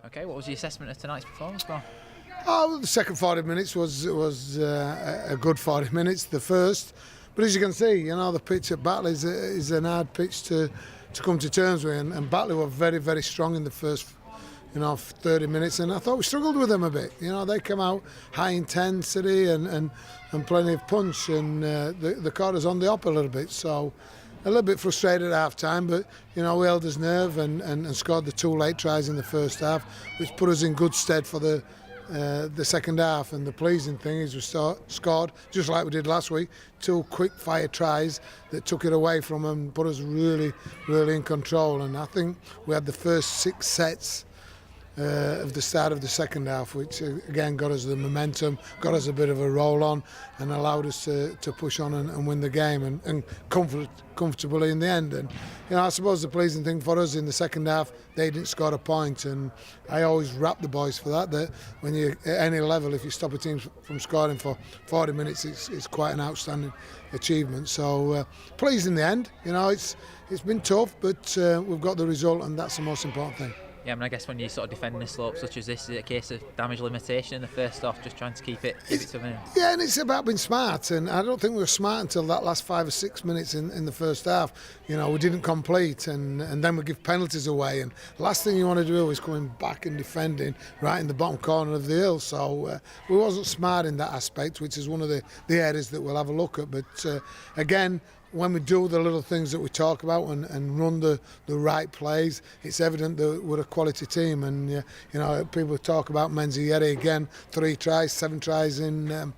Okay, what was your assessment of tonight's performance, Paul? Oh, well, the second 40 minutes was a good 40 minutes. The first, but as you can see, the pitch at Batley is an hard pitch to come to terms with, and Batley were very, very strong in the first 30 minutes, and I thought we struggled with them a bit. They come out high intensity and plenty of punch, and the caught us on the up a little bit. So a little bit frustrated at half time, but we held his nerve and scored the 2 late tries in the first half, which put us in good stead for the second half. And the pleasing thing is we scored, just like we did last week, 2 quick fire tries that took it away from them and put us really, really in control. And I think we had the first 6 sets of the start of the second half, which again got us the momentum, got us a bit of a roll on, and allowed us to push on and win the game and comfortably in the end. And I suppose the pleasing thing for us in the second half, they didn't score a point, and I always rap the boys for that when you at any level, if you stop a team from scoring for 40 minutes, it's quite an outstanding achievement. So pleased in the end. It's been tough, but we've got the result, and that's the most important thing. Yeah, I guess when you're sort of defending a slope such as this, is it a case of damage limitation in the first half, just trying to keep it to a minimum? Yeah, and it's about being smart, and I don't think we were smart until that last 5 or 6 minutes in the first half. We didn't complete, and then we give penalties away, and last thing you want to do is coming back and defending right in the bottom corner of the hill. So we wasn't smart in that aspect, which is one of the areas that we'll have a look at. But again, when we do the little things that we talk about and run the right plays, it's evident that we're a quality team. And people talk about Menzies again, 3 tries, 7 tries in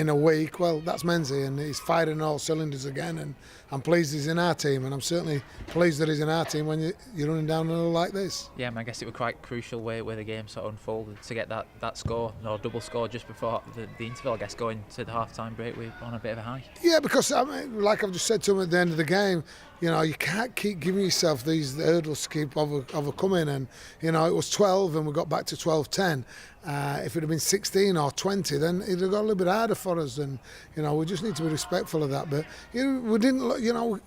a week. Well, that's Menzies, and he's firing all cylinders again, and I'm pleased he's in our team, and I'm certainly pleased that he's in our team when you're running down a hill like this. Yeah, I guess it was quite crucial where the game sort of unfolded to get that score, or double score just before the interval, I guess, going to the half-time break we're on a bit of a high. Yeah, because like I've just said to him at the end of the game, you can't keep giving yourself these hurdles to keep overcoming, and it was 12 and we got back to 12-10. If it had been 16 or 20, then it'd have got a little bit harder for us, and we just need to be respectful of that. But we didn't,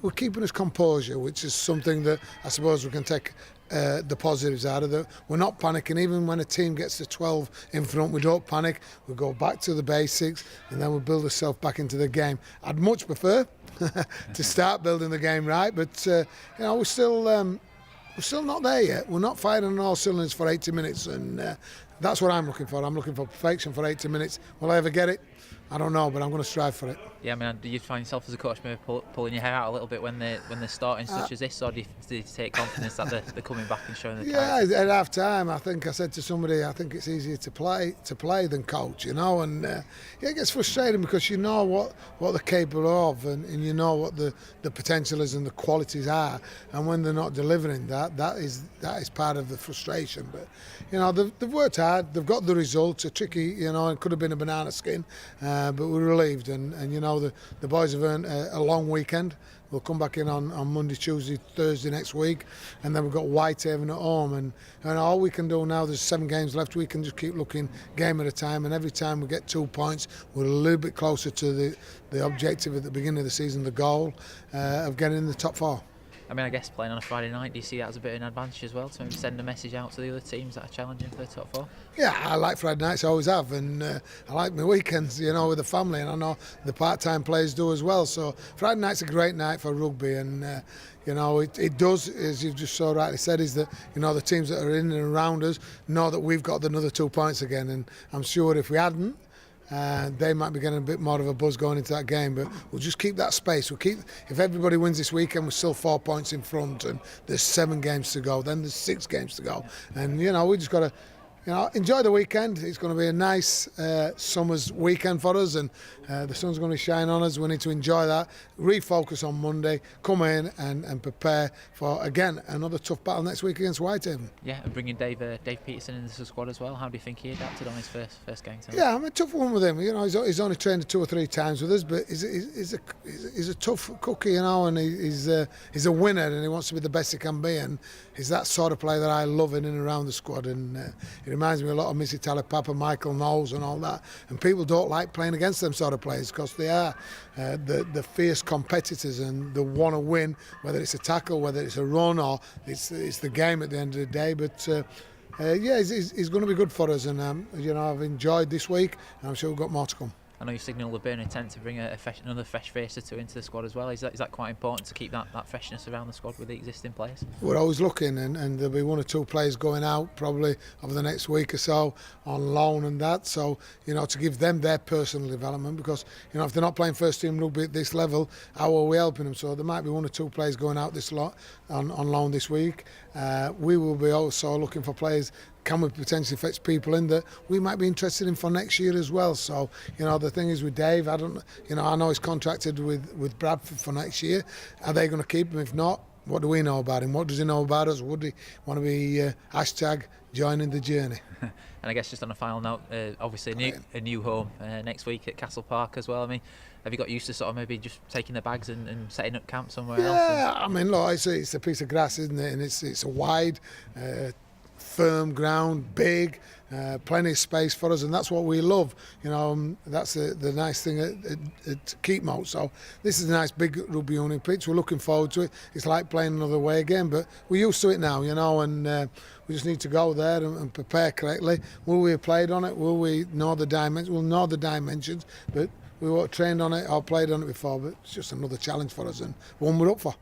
we're keeping his composure, which is something that I suppose we can take the positives out of it. We're not panicking. Even when a team gets to 12 in front, we don't panic. We go back to the basics, and then we build ourselves back into the game. I'd much prefer to start building the game right, but we're still not there yet. We're not firing on all cylinders for 80 minutes, and that's what I'm looking for. I'm looking for perfection for 80 minutes. Will I ever get it? I don't know, but I'm going to strive for it. Yeah, do you find yourself as a coach maybe pulling your hair out a little bit when they're starting such as this, or do you take confidence that they're coming back and showing the character? At half time, I think I said to somebody, I think it's easier to play than coach, and it gets frustrating because you know what they're capable of, and you know what the potential is and the qualities are, and when they're not delivering that is part of the frustration. But they've worked hard, they've got the results. A tricky, it could have been a banana skin. But we're relieved, and the boys have earned a long weekend. We'll come back in on Monday, Tuesday, Thursday next week, and then we've got Whitehaven at home, and all we can do now, there's 7 games left, we can just keep looking game at a time, and every time we get 2 points, we're a little bit closer to the objective at the beginning of the season, the goal of getting in the top 4. I guess playing on a Friday night, do you see that as a bit of an advantage as well, to maybe send a message out to the other teams that are challenging for the top 4? Yeah, I like Friday nights, I always have, and I like my weekends, with the family, and I know the part-time players do as well. So Friday night's a great night for rugby, and it does, as you've just so rightly said, is that the teams that are in and around us know that we've got another 2 points again, and I'm sure if we hadn't, they might be getting a bit more of a buzz going into that game, but we'll just keep that space. If everybody wins this weekend, we're still 4 points in front, and there's 7 games to go. Then there's 6 games to go, and we just got to enjoy the weekend. It's going to be a nice summer's weekend for us, and the sun's going to shine on us. We need to enjoy that, refocus on Monday, come in and prepare for, again, another tough battle next week against Whitehaven. Yeah, and bringing Dave Peterson into the squad as well. How do you think he adapted on his first game tonight? Yeah, I'm a tough one with him. He's only trained 2 or 3 times with us, but he's a tough cookie, and he's a winner, and he wants to be the best he can be, and he's that sort of player that I love in and around the squad, and it reminds me a lot of Missy Talipapa, Michael Knowles and all that, and people don't like playing against them sort of players because they are the fierce competitors and they want to win, whether it's a tackle, whether it's a run, or it's the game at the end of the day. But yeah, he's going to be good for us, and I've enjoyed this week, and I'm sure we've got more to come. I know you signalled a burning intent to bring another fresh face or two into the squad as well. Is that quite important to keep that freshness around the squad with the existing players? We're always looking, and there'll be 1 or 2 players going out probably over the next week or so on loan and that. So, to give them their personal development, because, if they're not playing first team rugby at this level, how are we helping them? So there might be 1 or 2 players going out this lot on loan this week. We will be also looking for players. Can we potentially fetch people in that we might be interested in for next year as well? So, the thing is with Dave, I know he's contracted with Bradford for next year. Are they going to keep him? If not, what do we know about him? What does he know about us? Would he want to be #joining the journey? And I guess just on a final note, obviously a new home next week at Castle Park as well. I mean, have you got used to sort of maybe just taking the bags and setting up camp somewhere else? Yeah, I mean, look, it's a piece of grass, isn't it? And it's a wide, firm ground, big, plenty of space for us, and that's what we love. That's the nice thing at Keepmoat. So this is a nice big rugby union pitch. We're looking forward to it. It's like playing another way again, but we're used to it now, and we just need to go there and prepare correctly. Will we have played on it? Will we know the dimensions? We'll know the dimensions, but we weren't trained on it or played on it before. But it's just another challenge for us, and one we're up for.